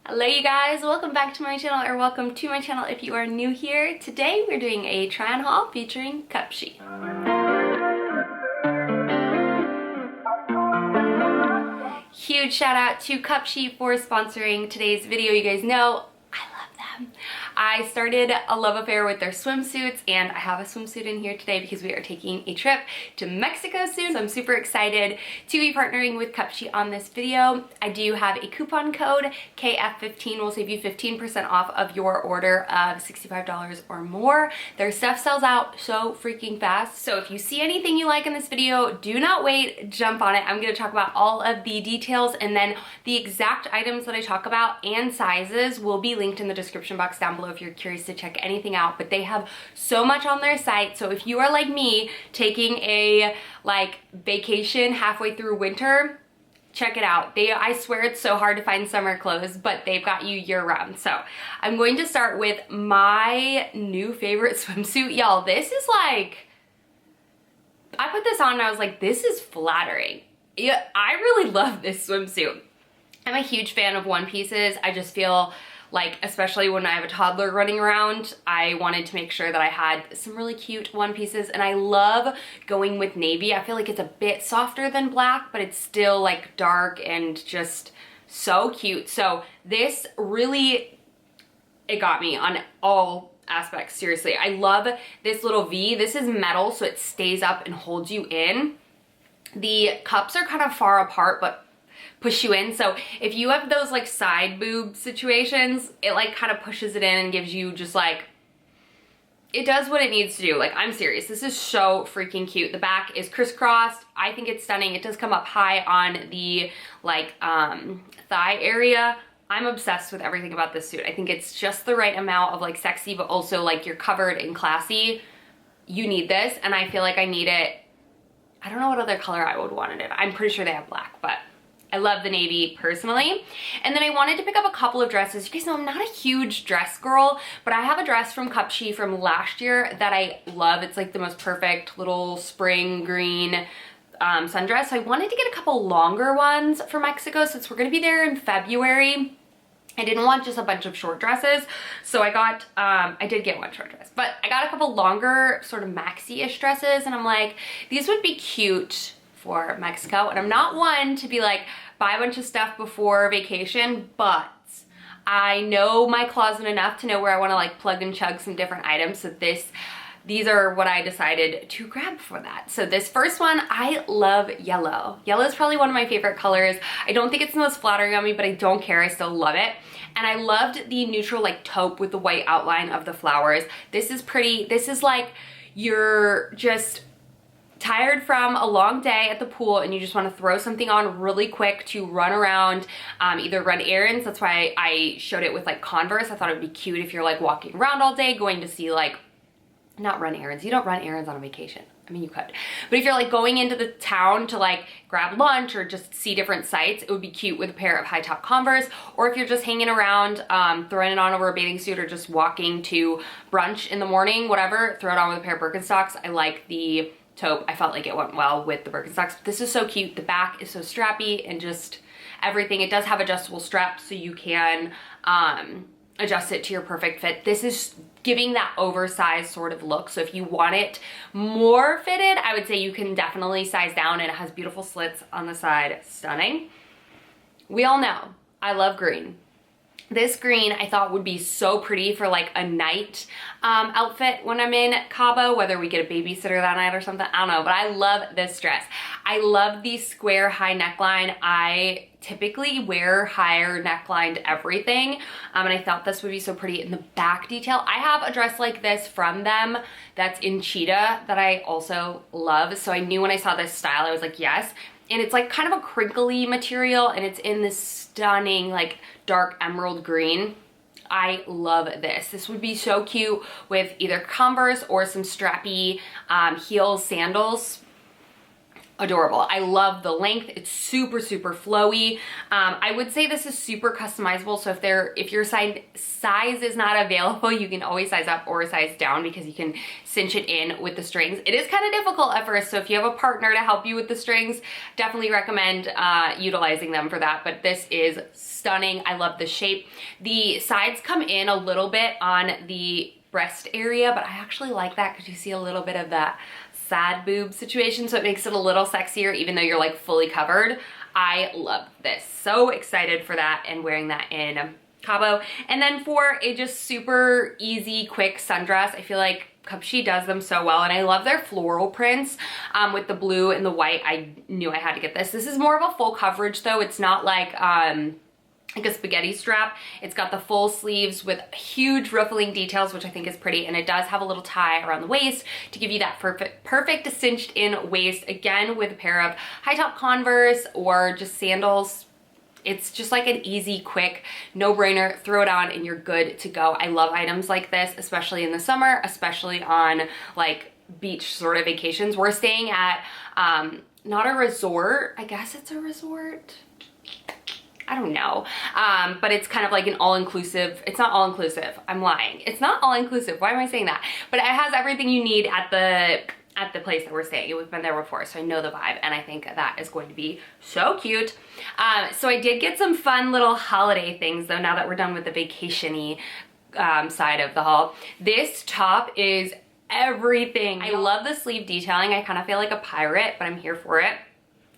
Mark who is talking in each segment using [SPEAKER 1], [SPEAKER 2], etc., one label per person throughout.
[SPEAKER 1] Hello you guys, welcome back to my channel, or welcome to my channel if you are new here. Today we're doing a try-on haul featuring Cupshe. Huge shout out to Cupshe for sponsoring today's video. You guys know I love them. I started a love affair with their swimsuits, and I have a swimsuit in here today because we are taking a trip to Mexico soon. So I'm super excited to be partnering with Cupshe on this video. I do have a coupon code, KF15 will save you 15% off of your order of $65 or more. Their stuff sells out so freaking fast. So if you see anything you like in this video, do not wait, jump on it. I'm gonna talk about all of the details, and then the exact items that I talk about and sizes will be linked in the description box down below if you're curious to check anything out. But they have so much on their site, so if you are like me taking a vacation halfway through winter, check it out. I swear it's so hard to find summer clothes, but they've got you year round. So I'm going to start with my new favorite swimsuit. Y'all, this is like, I put this on and I was like, this is flattering. Yeah, I really love this swimsuit. I'm a huge fan of one pieces. I just feel like, especially when I have a toddler running around, I wanted to make sure that I had some really cute one pieces, and I love going with navy. I feel like it's a bit softer than black, but it's still like dark and just so cute. So this really, it got me on all aspects, seriously. I love this little V. This is metal, so it stays up and holds you in. The cups are kind of far apart, but push you in. So if you have those like side boob situations, it like kind of pushes it in and gives you just like, it does what it needs to do. Like, I'm serious. This is so freaking cute. The back is crisscrossed. I think it's stunning. It does come up high on the like thigh area. I'm obsessed with everything about this suit. I think it's just the right amount of like sexy, but also like you're covered and classy. You need this, and I feel like I need it. I don't know what other color I would want it in. I'm pretty sure they have black, but I love the navy personally. And then I wanted to pick up a couple of dresses. You guys know I'm not a huge dress girl, but I have a dress from Cupshe from last year that I love. It's like the most perfect little spring green sundress. So I wanted to get a couple longer ones for Mexico since we're gonna be there in February. I didn't want just a bunch of short dresses, so I got, I did get one short dress, but I got a couple longer sort of maxi-ish dresses, and I'm like, these would be cute for Mexico. And I'm not one to be like, buy a bunch of stuff before vacation, but I know my closet enough to know where I want to like plug and chug some different items. So these are what I decided to grab for that. So this first one, I love yellow. Yellow is probably one of my favorite colors. I don't think it's the most flattering on me, but I don't care, I still love it. And I loved the neutral like taupe with the white outline of the flowers. This is pretty. This is like, you're just tired from a long day at the pool and you just want to throw something on really quick to run around, either run errands. That's why I showed it with like Converse. I thought it would be cute if you're like walking around all day going to see like, not run errands. You don't run errands on a vacation. I mean, you could. But if you're like going into the town to like grab lunch or just see different sights, it would be cute with a pair of high top Converse. Or if you're just hanging around, throwing it on over a bathing suit, or just walking to brunch in the morning, whatever, throw it on with a pair of Birkenstocks. I like the taupe. I felt like it went well with the Birkenstocks. But this is so cute. The back is so strappy and just everything. It does have adjustable straps, so you can adjust it to your perfect fit. This is giving that oversized sort of look. So if you want it more fitted, I would say you can definitely size down, and it has beautiful slits on the side. Stunning. We all know I love green. This green I thought would be so pretty for like a night outfit when I'm in Cabo, whether we get a babysitter that night or something, I don't know, but I love this dress. I love the square high neckline. I typically wear higher necklined everything, and I thought this would be so pretty. In the back detail, I have a dress like this from them that's in cheetah that I also love, so I knew when I saw this style I was like, yes. And it's like kind of a crinkly material, and it's in this stunning like dark emerald green. I love this. This would be so cute with either Converse or some strappy heels, sandals. adorable. I love the length. It's super, super flowy. I would say this is super customizable. So if your size is not available, you can always size up or size down because you can cinch it in with the strings. It is kind of difficult at first. So if you have a partner to help you with the strings, definitely recommend utilizing them for that. But this is stunning. I love the shape. The sides come in a little bit on the breast area, but I actually like that because you see a little bit of that sad boob situation, so it makes it a little sexier even though you're like fully covered. I love this. So excited for that and wearing that in Cabo. And then for a just super easy, quick sundress, I feel like Cupshe does them so well, and I love their floral prints with the blue and the white. I knew I had to get this. This is more of a full coverage though. It's not like a spaghetti strap. It's got the full sleeves with huge ruffling details, which I think is pretty, and it does have a little tie around the waist to give you that perfect cinched in waist, again with a pair of high top Converse or just sandals. It's just like an easy, quick, no-brainer, throw it on and you're good to go. I love items like this, especially in the summer, especially on like beach sort of vacations. We're staying at not a resort, I guess it's a resort, I don't know, but it's kind of like an all-inclusive. It's not all-inclusive, I'm lying. It's not all-inclusive, why am I saying that? But it has everything you need at the place that we're staying. We've been there before, so I know the vibe, and I think that is going to be so cute. So I did get some fun little holiday things though, now that we're done with the vacation-y side of the haul. This top is everything. I love the sleeve detailing. I kind of feel like a pirate, but I'm here for it.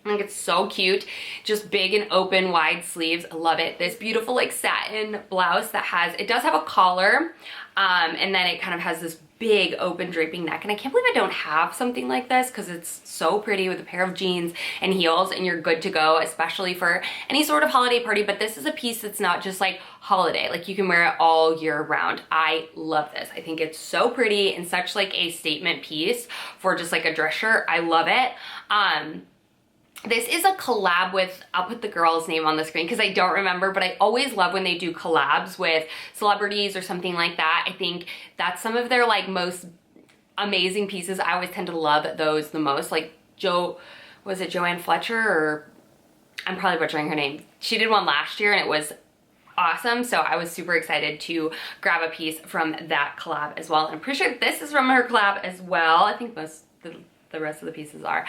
[SPEAKER 1] I think it's so cute. Just big and open wide sleeves. I love it. This beautiful like satin blouse that it does have a collar, and then it kind of has this big open draping neck, and I can't believe I don't have something like this because it's so pretty with a pair of jeans and heels, and you're good to go, especially for any sort of holiday party. But this is a piece that's not just like holiday, like you can wear it all year round. I love this. I think it's so pretty and such like a statement piece for just like a dress shirt. I love it. This is a collab with, I'll put the girl's name on the screen because I don't remember, but I always love when they do collabs with celebrities or something like that. I think that's some of their like most amazing pieces. I always tend to love those the most. Like was it Joanne Fletcher, or I'm probably butchering her name. She did one last year and it was awesome. So I was super excited to grab a piece from that collab as well. And I'm pretty sure this is from her collab as well. I think the rest of the pieces are.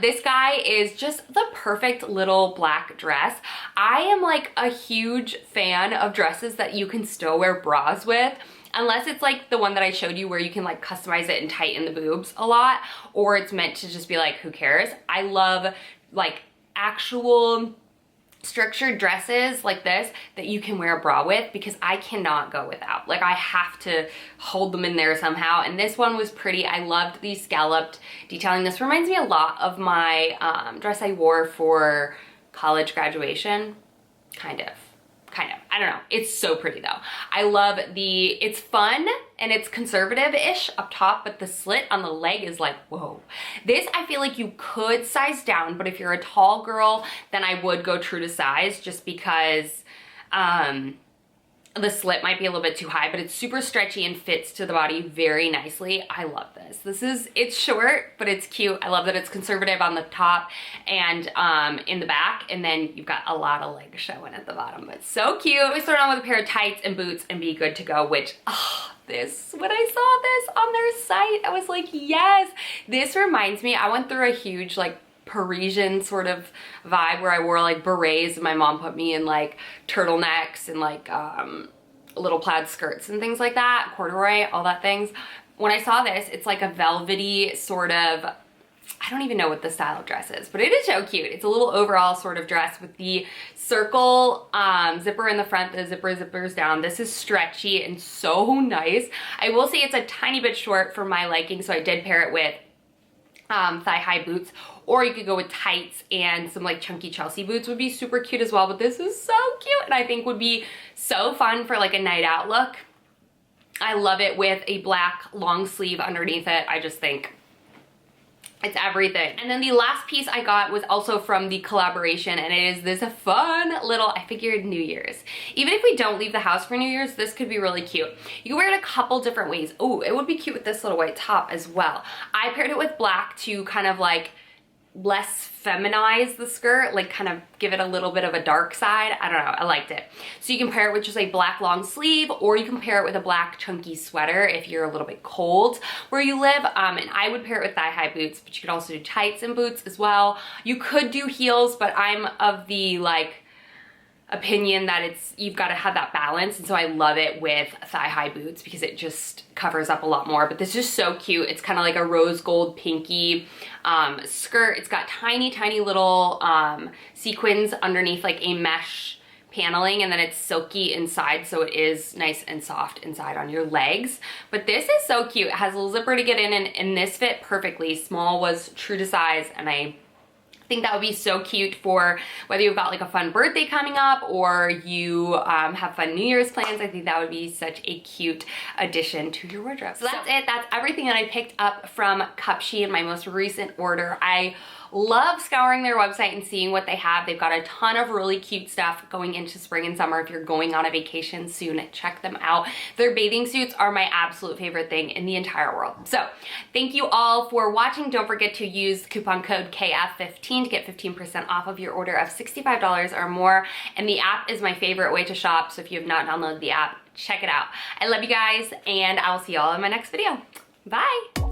[SPEAKER 1] This guy is just the perfect little black dress. I am like a huge fan of dresses that you can still wear bras with, unless it's like the one that I showed you where you can like customize it and tighten the boobs a lot, or it's meant to just be like, who cares? I love like actual structured dresses like this that you can wear a bra with, because I cannot go without. Like I have to hold them in there somehow, and this one was pretty. I loved the scalloped detailing. This reminds me a lot of my dress I wore for college graduation. Kind of. I don't know. It's so pretty though. I love it's fun and it's conservative-ish up top, but the slit on the leg is like, whoa. This, I feel like you could size down, but if you're a tall girl, then I would go true to size, just because the slit might be a little bit too high, but it's super stretchy and fits to the body very nicely. I love this. It's short, but it's cute. I love that it's conservative on the top and in the back, and then you've got a lot of leg showing at the bottom, but so cute. We start on with a pair of tights and boots and be good to go, which, when I saw this on their site, I was like, yes. This reminds me, I went through a huge like Parisian sort of vibe where I wore like berets, and my mom put me in like turtlenecks and like little plaid skirts and things like that, corduroy, all that things. When I saw this, it's like a velvety sort of, I don't even know what the style of dress is, but it is so cute. It's a little overall sort of dress with the circle zipper in the front, the zippers down. This is stretchy and so nice. I will say it's a tiny bit short for my liking, so I did pair it with thigh-high boots, or you could go with tights and some like chunky Chelsea boots would be super cute as well. But this is so cute and I think would be so fun for like a night out look. I love it with a black long sleeve underneath it. I just think it's everything. And then the last piece I got was also from the collaboration, and it is this fun little, I figured New Year's. Even if we don't leave the house for New Year's, this could be really cute. You can wear it a couple different ways. Oh, it would be cute with this little white top as well. I paired it with black to kind of like less feminize the skirt, like kind of give it a little bit of a dark side. I don't know, I liked it. So you can pair it with just a black long sleeve, or you can pair it with a black chunky sweater if you're a little bit cold where you live. And I would pair it with thigh-high boots, but you could also do tights and boots as well. You could do heels, but I'm of the like opinion that you've got to have that balance, and so I love it with thigh-high boots because it just covers up a lot more. But this is so cute. It's kind of like a rose gold pinky skirt. It's got tiny little sequins underneath, like a mesh paneling, and then it's silky inside, so it is nice and soft inside on your legs. But this is so cute. It has a little zipper to get in, and this fit perfectly. Small was true to size, and I think that would be so cute for whether you've got like a fun birthday coming up or you have fun New Year's plans. I think that would be such a cute addition to your wardrobe. So that's it. That's everything that I picked up from Cupshe in my most recent order. I love scouring their website and seeing what they have. They've got a ton of really cute stuff going into spring and summer. If you're going on a vacation soon, check them out. Their bathing suits are my absolute favorite thing in the entire world. So thank you all for watching. Don't forget to use coupon code KF15 to get 15% off of your order of $65 or more. And the app is my favorite way to shop. So if you have not downloaded the app, check it out. I love you guys, and I will see y'all in my next video. Bye.